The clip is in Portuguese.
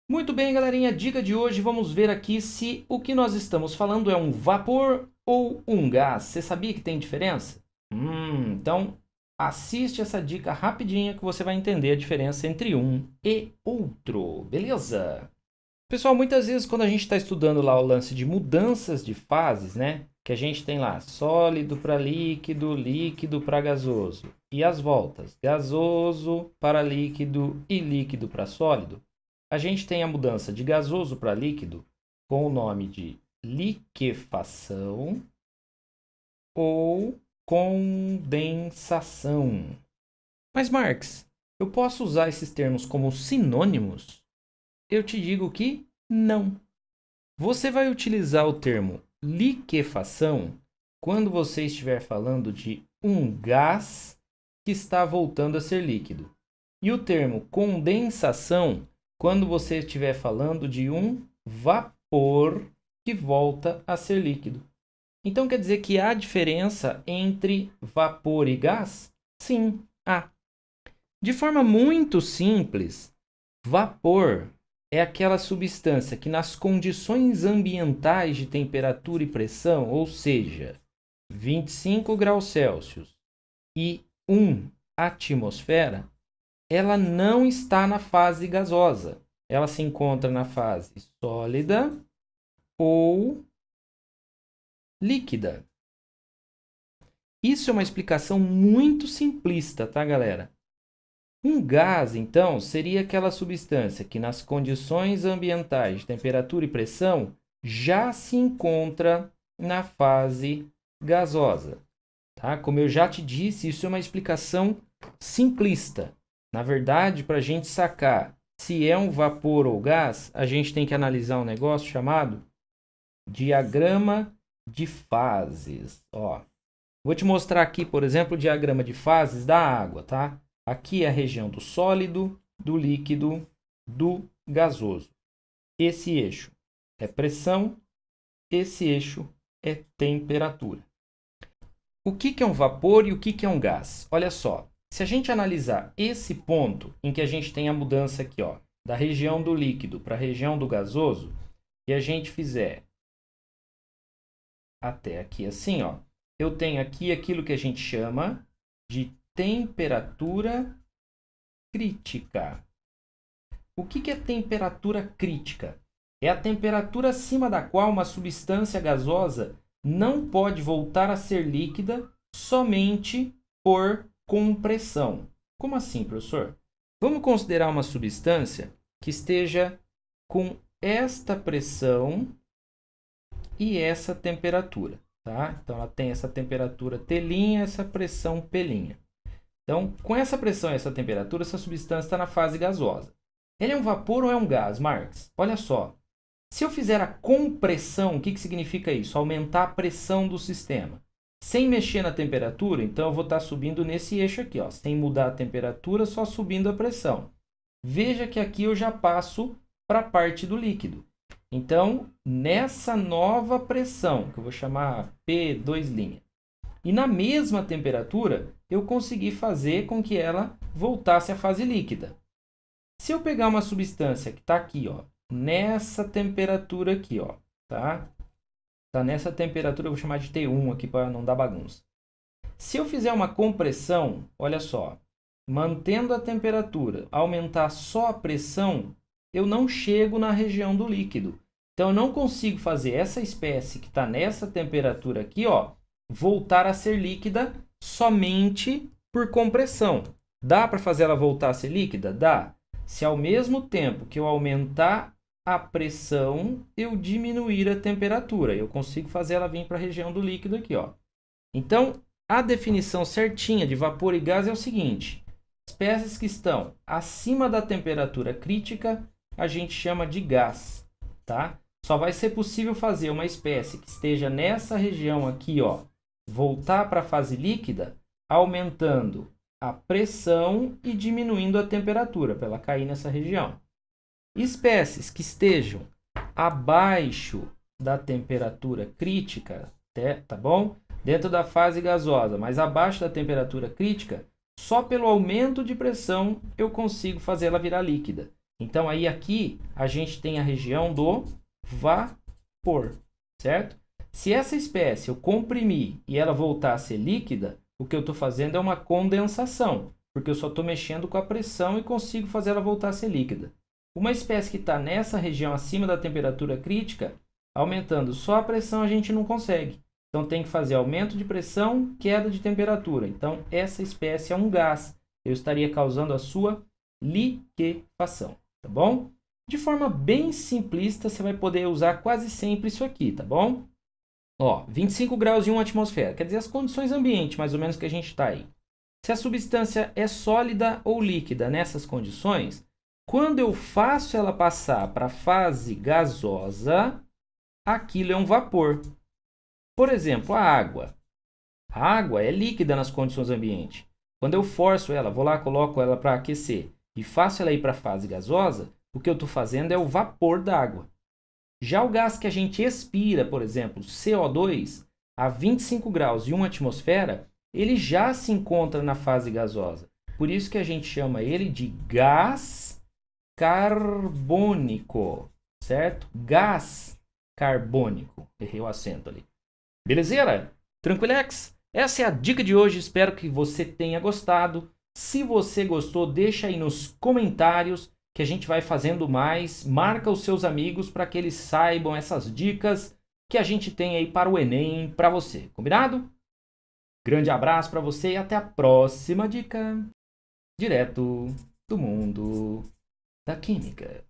Muito bem, galerinha. Dica de hoje, vamos ver aqui se o que nós estamos falando é um vapor ou um gás. Você sabia que tem diferença? Então assiste essa dica rapidinha que você vai entender a diferença entre um e outro, beleza? Pessoal, muitas vezes quando a gente está estudando lá o lance de mudanças de fases, né? Que a gente tem lá sólido para líquido, líquido para gasoso. E as voltas, gasoso para líquido e líquido para sólido. A gente tem a mudança de gasoso para líquido com o nome de liquefação ou condensação. Mas, Marx, eu posso usar esses termos como sinônimos? Eu te digo que não. Você vai utilizar o termo liquefação quando você estiver falando de um gás que está voltando a ser líquido. E o termo condensação quando você estiver falando de um vapor que volta a ser líquido. Então quer dizer que há diferença entre vapor e gás? Sim, há. De forma muito simples, vapor é aquela substância que nas condições ambientais de temperatura e pressão, ou seja, 25 graus Celsius e 1 atmosfera, ela não está na fase gasosa. Ela se encontra na fase sólida ou líquida. Isso é uma explicação muito simplista, tá, galera? Um gás, então, seria aquela substância que nas condições ambientais de temperatura e pressão já se encontra na fase gasosa. Tá? Como eu já te disse, isso é uma explicação simplista. Na verdade, para a gente sacar se é um vapor ou gás, a gente tem que analisar um negócio chamado diagrama de fases. Ó, vou te mostrar aqui, por exemplo, o diagrama de fases da água, tá? Aqui é a região do sólido, do líquido, do gasoso. Esse eixo é pressão, esse eixo é temperatura. O que é um vapor e o que é um gás? Olha só, se a gente analisar esse ponto em que a gente tem a mudança aqui, ó, da região do líquido para a região do gasoso, e a gente fizer até aqui assim, ó, eu tenho aqui aquilo que a gente chama de temperatura crítica. O que é temperatura crítica? É a temperatura acima da qual uma substância gasosa não pode voltar a ser líquida somente por compressão. Como assim, professor? Vamos considerar uma substância que esteja com esta pressão e essa temperatura. Tá? Então, ela tem essa temperatura T', essa pressão P'. Então, com essa pressão e essa temperatura, essa substância está na fase gasosa. Ele é um vapor ou é um gás, Marx? Olha só. Se eu fizer a compressão, o que significa isso? Aumentar a pressão do sistema. Sem mexer na temperatura, então eu vou estar subindo nesse eixo aqui, ó, sem mudar a temperatura, só subindo a pressão. Veja que aqui eu já passo para a parte do líquido. Então, nessa nova pressão, que eu vou chamar P2', e na mesma temperatura, eu consegui fazer com que ela voltasse à fase líquida. Se eu pegar uma substância que está aqui, ó, nessa temperatura aqui, ó, tá? Tá nessa temperatura, eu vou chamar de T1 aqui para não dar bagunça. Se eu fizer uma compressão, olha só, mantendo a temperatura, aumentar só a pressão, eu não chego na região do líquido. Então, eu não consigo fazer essa espécie que está nessa temperatura aqui, ó, voltar a ser líquida somente por compressão. Dá para fazer ela voltar a ser líquida? Dá. Se ao mesmo tempo que eu aumentar a pressão, eu diminuir a temperatura, eu consigo fazer ela vir para a região do líquido aqui, ó. Então, a definição certinha de vapor e gás é o seguinte: espécies que estão acima da temperatura crítica, a gente chama de gás, tá? Só vai ser possível fazer uma espécie que esteja nessa região aqui, ó, voltar para a fase líquida, aumentando a pressão e diminuindo a temperatura para ela cair nessa região. Espécies que estejam abaixo da temperatura crítica, tá bom? Dentro da fase gasosa, mas abaixo da temperatura crítica, só pelo aumento de pressão eu consigo fazer ela virar líquida. Então, aí aqui a gente tem a região do vapor, certo? Se essa espécie eu comprimir e ela voltar a ser líquida, o que eu estou fazendo é uma condensação, porque eu só estou mexendo com a pressão e consigo fazer ela voltar a ser líquida. Uma espécie que está nessa região acima da temperatura crítica, aumentando só a pressão a gente não consegue. Então tem que fazer aumento de pressão, queda de temperatura. Então essa espécie é um gás. Eu estaria causando a sua liquefação, tá bom? De forma bem simplista, você vai poder usar quase sempre isso aqui, tá bom? Ó, 25 graus e 1 atmosfera, quer dizer as condições ambiente, mais ou menos que a gente está aí. Se a substância é sólida ou líquida nessas condições, quando eu faço ela passar para a fase gasosa, aquilo é um vapor. Por exemplo, a água. A água é líquida nas condições ambiente. Quando eu forço ela, vou lá, coloco ela para aquecer e faço ela ir para a fase gasosa, o que eu estou fazendo é o vapor da água. Já o gás que a gente expira, por exemplo, CO2, a 25 graus e 1 atmosfera, ele já se encontra na fase gasosa. Por isso que a gente chama ele de gás carbônico, certo? Gás carbônico. Errei o acento ali. Belezeira? Tranquilex? Essa é a dica de hoje. Espero que você tenha gostado. Se você gostou, deixa aí nos comentários que a gente vai fazendo mais. Marca os seus amigos para que eles saibam essas dicas que a gente tem aí para o Enem para você. Combinado? Grande abraço para você e até a próxima dica. Direto do mundo da química.